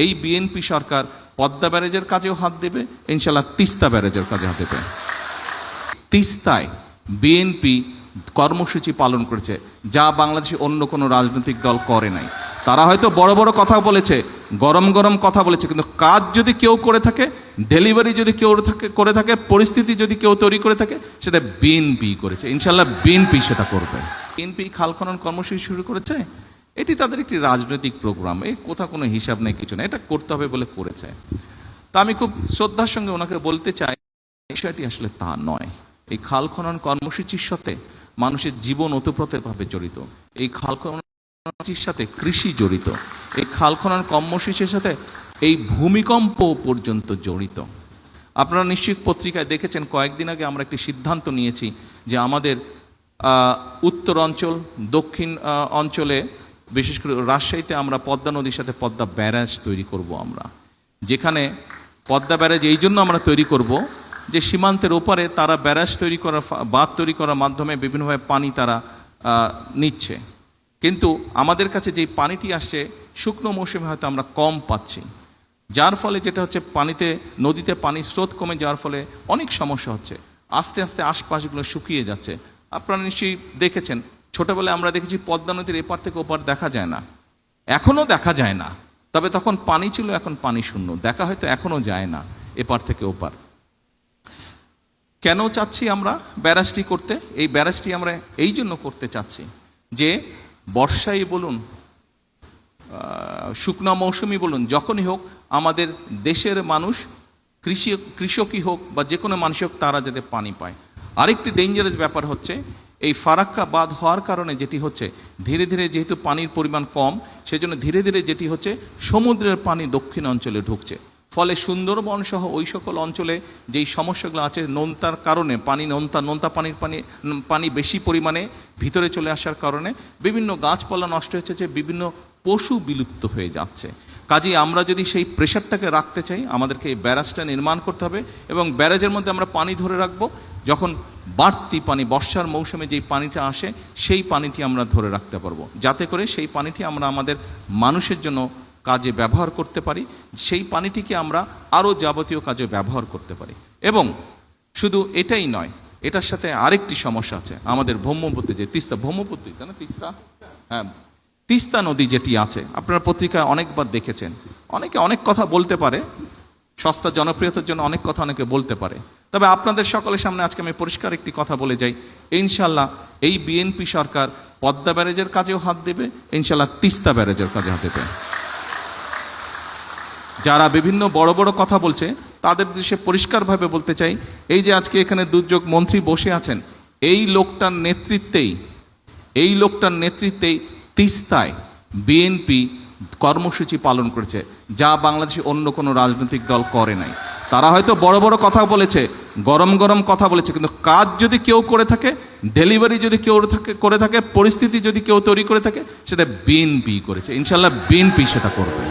এই বিএনপি সরকার পদ্মা ব্যারেজের কাজেও হাত দেবে, ইনশাল্লাহ তিস্তা ব্যারেজের কাজে হাত দেবে। তিস্তায় বিএনপি কর্মসূচি পালন করেছে যা বাংলাদেশে অন্য কোনো রাজনৈতিক দল করে নাই। তারা হয়তো বড় বড় কথা বলেছে, গরম গরম কথা বলেছে, কিন্তু কাজ যদি কেউ করে থাকে, ডেলিভারি যদি কেউ করে থাকে, পরিস্থিতি যদি কেউ তৈরি করে থাকে, সেটা বিএনপি করেছে। ইনশাল্লাহ বিএনপি সেটা করবে। বিএনপি খাল খনন কর্মসূচি শুরু করেছে, এটি তাদের একটি রাজনৈতিক প্রোগ্রাম, এই কোথাও কোনো হিসাব নেই, কিছু নেই, এটা করতে হবে বলে করেছে। তা আমি খুব শ্রদ্ধার সঙ্গে ওনাকে বলতে চাই, বিষয়টি আসলে তা নয়। এই খাল খনন কর্মসূচির সাথে মানুষের জীবন ওতপ্রোতভাবে জড়িত, এই খাল খননের সাথে কৃষি জড়িত, এই খাল খনন কর্মসূচির সাথে এই ভূমিকম্প পর্যন্ত জড়িত। আপনারা নিশ্চয়ই পত্রিকায় দেখেছেন, কয়েকদিন আগে আমরা একটি সিদ্ধান্ত নিয়েছি যে আমাদের উত্তর অঞ্চল, দক্ষিণ অঞ্চলে, বিশেষ করে রাজশাহীতে আমরা পদ্মা নদীর সাথে পদ্মা ব্যারাজ তৈরি করব। আমরা যেখানে পদ্মা ব্যারাজ এই জন্য আমরা তৈরি করব যে সীমান্তের ওপারে তারা ব্যারাজ তৈরি করার, বাঁধ তৈরি করার মাধ্যমে বিভিন্নভাবে পানি তারা নিচ্ছে, কিন্তু আমাদের কাছে যেই পানিটি আসছে শুকনো মৌসুমে হয়তো আমরা কম পাচ্ছি, যার ফলে যেটা হচ্ছে নদীতে পানি স্রোত কমে যাওয়ার ফলে অনেক সমস্যা হচ্ছে। আস্তে আস্তে আশপাশগুলো শুকিয়ে যাচ্ছে। আপনারা নিশ্চয়ই দেখেছেন, ছোটবেলায় আমরা দেখেছি পদ্মা নদীর এপার থেকে ওপার দেখা যায় না, এখনও দেখা যায় না, তবে তখন পানি ছিল, এখন পানি শূন্য, দেখা হয়তো এখনও যায় না এপার থেকে ওপার। কেন চাচ্ছি আমরা ব্যারাজটি করতে? এই ব্যারাজটি আমরা এই জন্য করতে চাচ্ছি যে বর্ষাই বলুন, শুকনো মৌসুমি বলুন, যখনই হোক আমাদের দেশের মানুষ, কৃষকই হোক বা যে কোনো মানুষ হোক, তারা যাতে পানি পায়। আরেকটি ডেঞ্জারাস ব্যাপার হচ্ছে, এই ফারাক্কা বাঁধ হওয়ার কারণে যেটি হচ্ছে, ধীরে ধীরে যেহেতু পানির পরিমাণ কম, সেজন্য ধীরে ধীরে যেটি হচ্ছে সমুদ্রের পানি দক্ষিণ অঞ্চলে ঢুকছে, ফলে সুন্দরবন সহ ওই সকল অঞ্চলে যেই সমস্যাগুলো আছে, নোনতার কারণে নোনতা পানি বেশি পরিমাণে ভিতরে চলে আসার কারণে বিভিন্ন গাছপালা নষ্ট হচ্ছে, যে বিভিন্ন পশু বিলুপ্ত হয়ে যাচ্ছে। কাজেই আমরা যদি সেই প্রেশারটাকে রাখতে চাই, আমাদেরকে এই ব্যারাজটা নির্মাণ করতে হবে, এবং ব্যারাজের মধ্যে আমরা পানি ধরে রাখবো। যখন বাড়তি পানি, বর্ষার মৌসুমে যেই পানিটা আসে, সেই পানিটি আমরা ধরে রাখতে পারবো, যাতে করে সেই পানিটি আমরা আমাদের মানুষের জন্য কাজে ব্যবহার করতে পারি, সেই পানিটিকে আমরা আরও যাবতীয় কাজে ব্যবহার করতে পারি। এবং শুধু এটাই নয়, এটার সাথে আরেকটি সমস্যা আছে, আমাদের ব্রহ্মপুত্রে যে ব্রহ্মপুত্র না তিস্তা, হ্যাঁ, তিস্তা নদী যেটি আছে, আপনারা পত্রিকায় অনেকবার দেখেছেন। অনেকে অনেক কথা বলতে পারে, সস্তা জনপ্রিয়তার জন্য অনেক কথা অনেকে বলতে পারে, তবে আপনাদের সকলের সামনে আজকে আমি পরিষ্কার একটি কথা বলে যাই, ইনশাল্লাহ এই বিএনপি সরকার পদ্মা ব্যারেজের কাজেও হাত দেবে, ইনশাল্লাহ তিস্তা ব্যারেজের কাজে হাত দেবে। যারা বিভিন্ন বড় বড় কথা বলছে, তাদের দেশে পরিষ্কারভাবে বলতে চাই, এই যে আজকে এখানে দুর্যোগ মন্ত্রী বসে আছেন, এই লোকটার নেতৃত্বেই তিস্তায় বিএনপি কর্মসূচি পালন করেছে যা বাংলাদেশে অন্য কোনো রাজনৈতিক দল করে নাই। তারা হয়তো বড় বড় কথা বলেছে, গরম গরম কথা বলেছে, কিন্তু কাজ যদি কেউ করে থাকে, ডেলিভারি যদি কেউ করে থাকে, পরিস্থিতি যদি কেউ তৈরি করে থাকে, সেটা বিএনপি করেছে। ইনশাল্লাহ বিএনপি সেটা করবে।